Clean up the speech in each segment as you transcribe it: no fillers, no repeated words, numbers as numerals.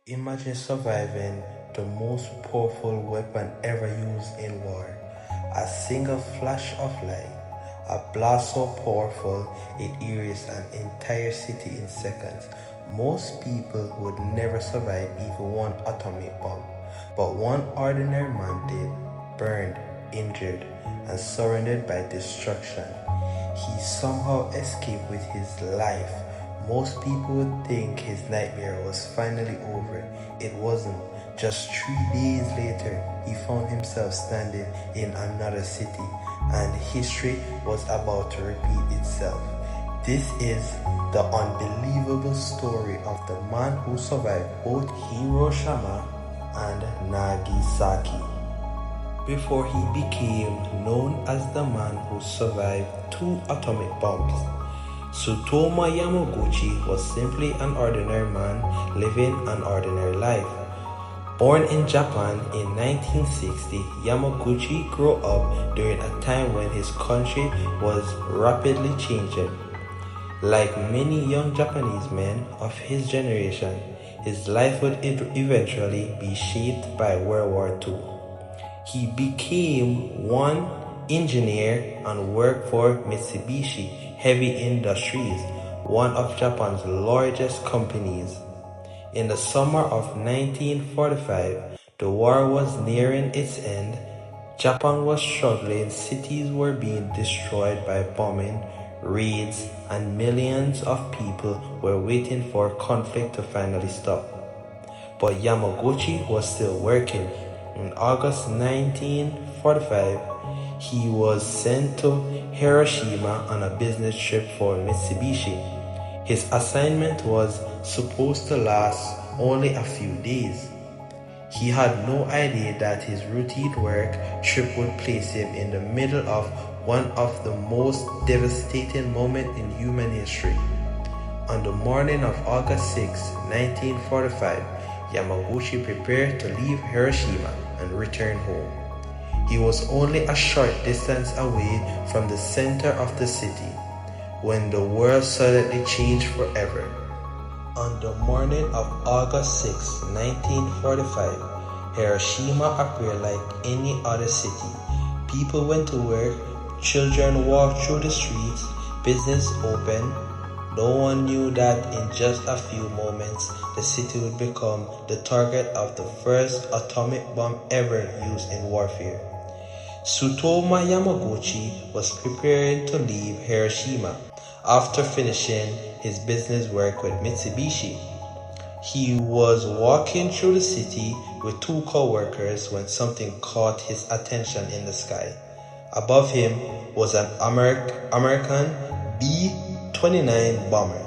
Imagine surviving the most powerful weapon ever used in war. A single flash of light, a blast so powerful it erased an entire city in seconds. Most people would never survive even one atomic bomb, but one ordinary man did, burned, injured, and surrounded by destruction. He somehow escaped with his life. Most people would think his nightmare was finally over. It wasn't. Just 3 days later, he found himself standing in another city, and history was about to repeat itself. This is the unbelievable story of the man who survived both Hiroshima and Nagasaki before he became known as the man who survived 2 atomic bombs. Tsutomu Yamaguchi was simply an ordinary man living an ordinary life. Born in Japan in 1960, Yamaguchi grew up during a time when his country was rapidly changing. Like many young Japanese men of his generation, his life would eventually be shaped by World War II. He became one engineer and worked for Mitsubishi Heavy Industries, one of Japan's largest companies. In the summer of 1945, the war was nearing its end. Japan was struggling, cities were being destroyed by bombing, raids, and millions of people were waiting for conflict to finally stop. But Yamaguchi was still working. In August 1945, he was sent to Hiroshima on a business trip for Mitsubishi. His assignment was supposed to last only a few days. He had no idea that his routine work trip would place him in the middle of one of the most devastating moments in human history. On the morning of August 6, 1945, Yamaguchi prepared to leave Hiroshima and return home. He was only a short distance away from the center of the city when the world suddenly changed forever. On the morning of August 6, 1945, Hiroshima appeared like any other city. People went to work, children walked through the streets, business opened. No one knew that in just a few moments, the city would become the target of the first atomic bomb ever used in warfare. Tsutomu Yamaguchi was preparing to leave Hiroshima after finishing his business work with Mitsubishi. He was walking through the city with 2 co-workers when something caught his attention in the sky. Above him was an American B-29 bomber.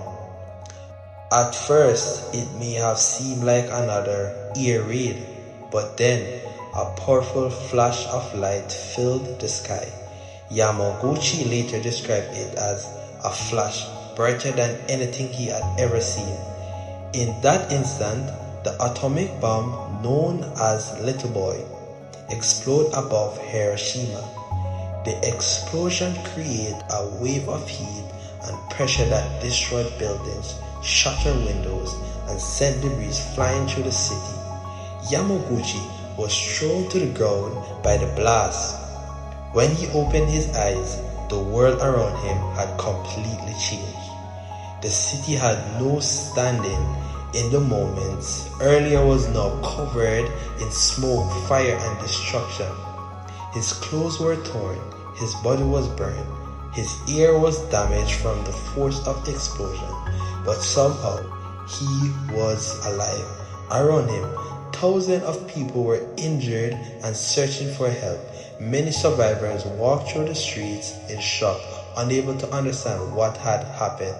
At first, it may have seemed like another air raid, but then a powerful flash of light filled the sky. Yamaguchi later described it as a flash brighter than anything he had ever seen. In that instant, the atomic bomb known as Little Boy exploded above Hiroshima. The explosion created a wave of heat and pressure that destroyed buildings, shattered windows, and sent debris flying through the city. Yamaguchi was thrown to the ground by the blast. When he opened his eyes, the world around him had completely changed. The city had no standing in the moments earlier was now covered in smoke, fire, and destruction. His clothes were torn, his body was burned, his ear was damaged from the force of the explosion, but somehow he was alive. Around him, thousands of people were injured and searching for help. Many survivors walked through the streets in shock, unable to understand what had happened.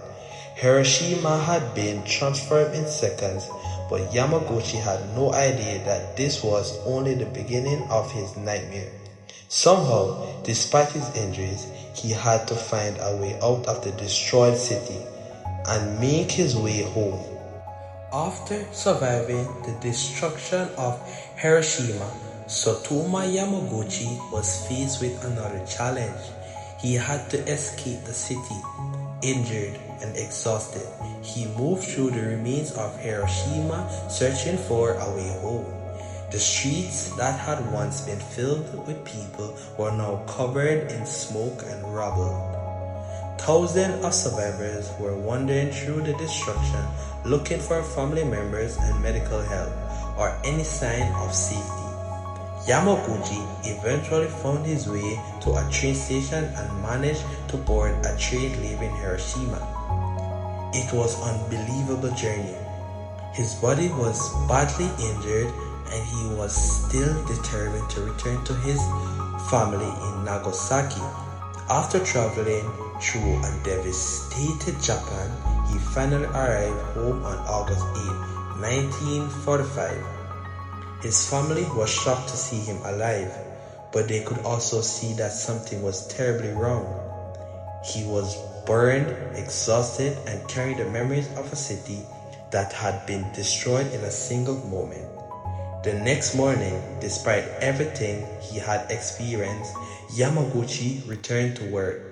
Hiroshima had been transformed in seconds, but Yamaguchi had no idea that this was only the beginning of his nightmare. Somehow, despite his injuries, he had to find a way out of the destroyed city and make his way home. After surviving the destruction of Hiroshima, Tsutomu Yamaguchi was faced with another challenge. He had to escape the city. Injured and exhausted, he moved through the remains of Hiroshima searching for a way home. The streets that had once been filled with people were now covered in smoke and rubble. Thousands of survivors were wandering through the destruction looking for family members and medical help or any sign of safety. Yamaguchi eventually found his way to a train station and managed to board a train leaving Hiroshima. It was an unbelievable journey. His body was badly injured and he was still determined to return to his family in Nagasaki. After traveling through a devastated Japan, he finally arrived home on August 8, 1945. His family was shocked to see him alive, but they could also see that something was terribly wrong. He was burned, exhausted, and carried the memories of a city that had been destroyed in a single moment. The next morning, despite everything he had experienced, Yamaguchi returned to work.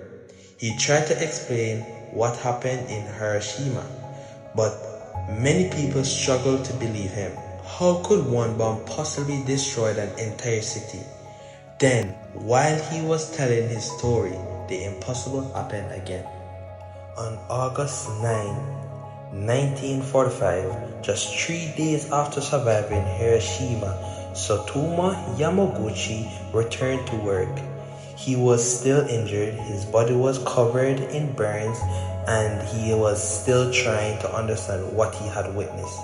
He tried to explain what happened in Hiroshima, but many people struggled to believe him. How could one bomb possibly destroy an entire city? Then, while he was telling his story, the impossible happened again. On August 9, 1945, just 3 days after surviving Hiroshima, Tsutomu Yamaguchi returned to work. He was still injured, his body was covered in burns, and he was still trying to understand what he had witnessed.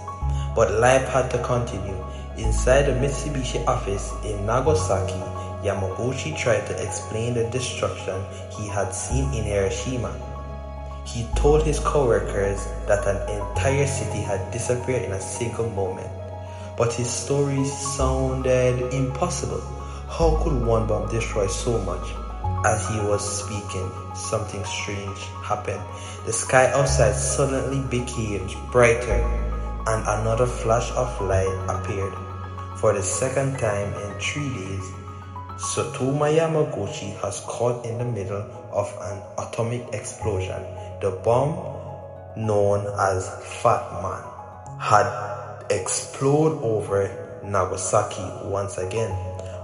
But life had to continue. Inside the Mitsubishi office in Nagasaki, Yamaguchi tried to explain the destruction he had seen in Hiroshima. He told his co-workers that an entire city had disappeared in a single moment. But his story sounded impossible. How could one bomb destroy so much? As he was speaking, something strange happened. The sky outside suddenly became brighter, and another flash of light appeared. For the second time in 3 days, Tsutomu Yamaguchi was caught in the middle of an atomic explosion. The bomb, known as Fat Man, had exploded over Nagasaki once again.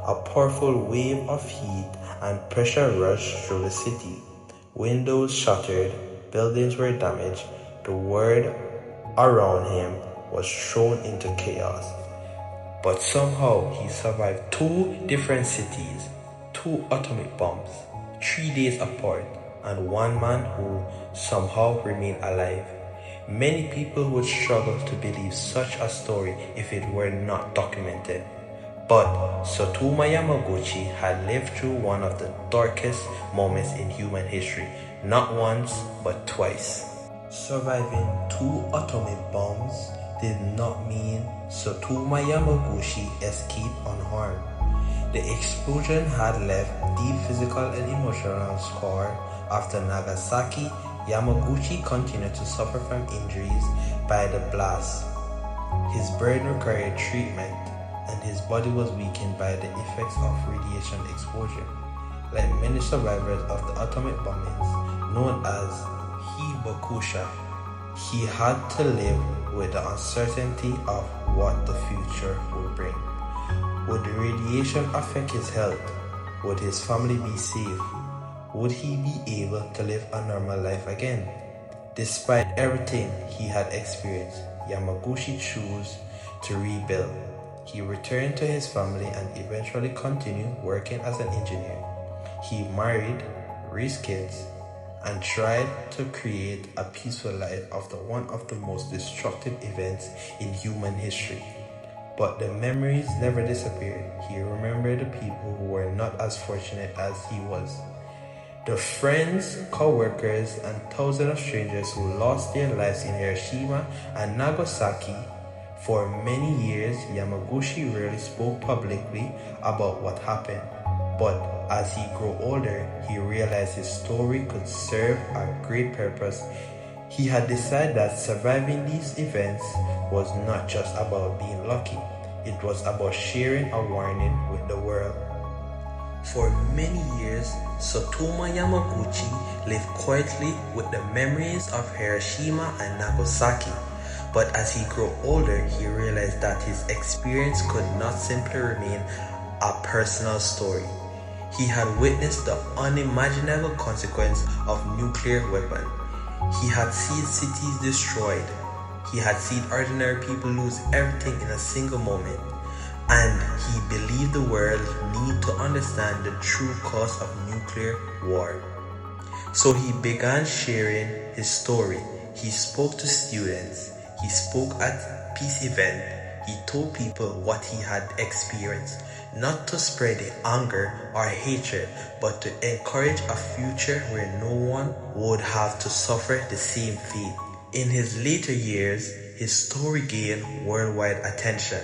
A powerful wave of heat and pressure rushed through the city. Windows shattered, buildings were damaged, the world around him was thrown into chaos. But somehow he survived 2 different cities, 2 atomic bombs, 3 days apart, and one man who somehow remained alive. Many people would struggle to believe such a story if it were not documented. But Tsutomu Yamaguchi had lived through one of the darkest moments in human history, not once but twice. Surviving 2 atomic bombs did not mean Tsutomu Yamaguchi escaped unharmed. The explosion had left deep physical and emotional scar. After Nagasaki, Yamaguchi continued to suffer from injuries by the blast. His brain required treatment, and his body was weakened by the effects of radiation exposure. Like many survivors of the atomic bombings, known as Hibakusha, he had to live with the uncertainty of what the future would bring. Would the radiation affect his health? Would his family be safe? Would he be able to live a normal life again? Despite everything he had experienced, Yamaguchi chose to rebuild. He returned to his family and eventually continued working as an engineer. He married, raised kids, and tried to create a peaceful life after one of the most destructive events in human history. But the memories never disappeared. He remembered the people who were not as fortunate as he was. The friends, co-workers, and thousands of strangers who lost their lives in Hiroshima and Nagasaki. For many years, Yamaguchi rarely spoke publicly about what happened. But as he grew older, he realized his story could serve a great purpose. He had decided that surviving these events was not just about being lucky. It was about sharing a warning with the world. For many years, Tsutomu Yamaguchi lived quietly with the memories of Hiroshima and Nagasaki. But as he grew older, he realized that his experience could not simply remain a personal story. He had witnessed the unimaginable consequence of nuclear weapon. He had seen cities destroyed. He had seen ordinary people lose everything in a single moment. And he believed the world needed to understand the true cause of nuclear war. So he began sharing his story. He spoke to students. He spoke at peace events. He told people what he had experienced, not to spread anger or hatred, but to encourage a future where no one would have to suffer the same fate. In his later years, his story gained worldwide attention.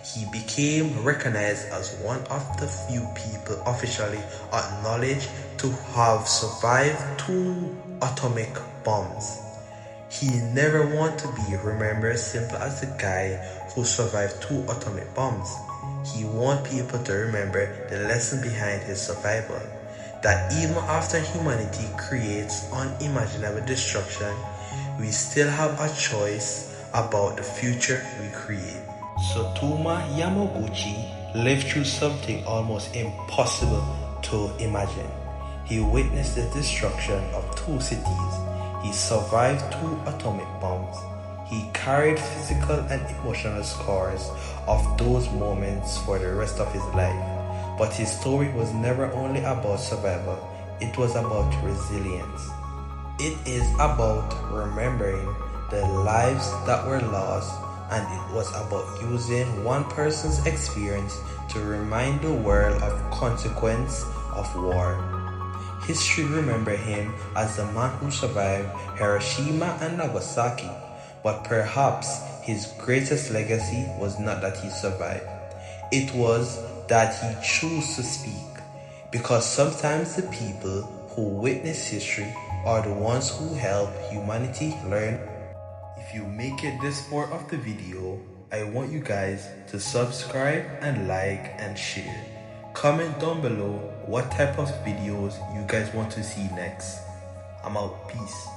He became recognized as one of the few people officially acknowledged to have survived 2 atomic bombs. He never wanted to be remembered simply as the guy who survived 2 atomic bombs. He wanted people to remember the lesson behind his survival, that even after humanity creates unimaginable destruction, we still have a choice about the future we create. Tsutomu Yamaguchi lived through something almost impossible to imagine. He witnessed the destruction of 2 cities. He survived 2 atomic bombs. He carried physical and emotional scars of those moments for the rest of his life. But his story was never only about survival, it was about resilience. It is about remembering the lives that were lost, and it was about using one person's experience to remind the world of consequence of war. History remembers him as the man who survived Hiroshima and Nagasaki, but perhaps his greatest legacy was not that he survived. It was that he chose to speak, because sometimes the people who witness history are the ones who help humanity learn. If you make it this far of the video, I want you guys to subscribe and like and share. Comment down below what type of videos you guys want to see next. I'm out. Peace.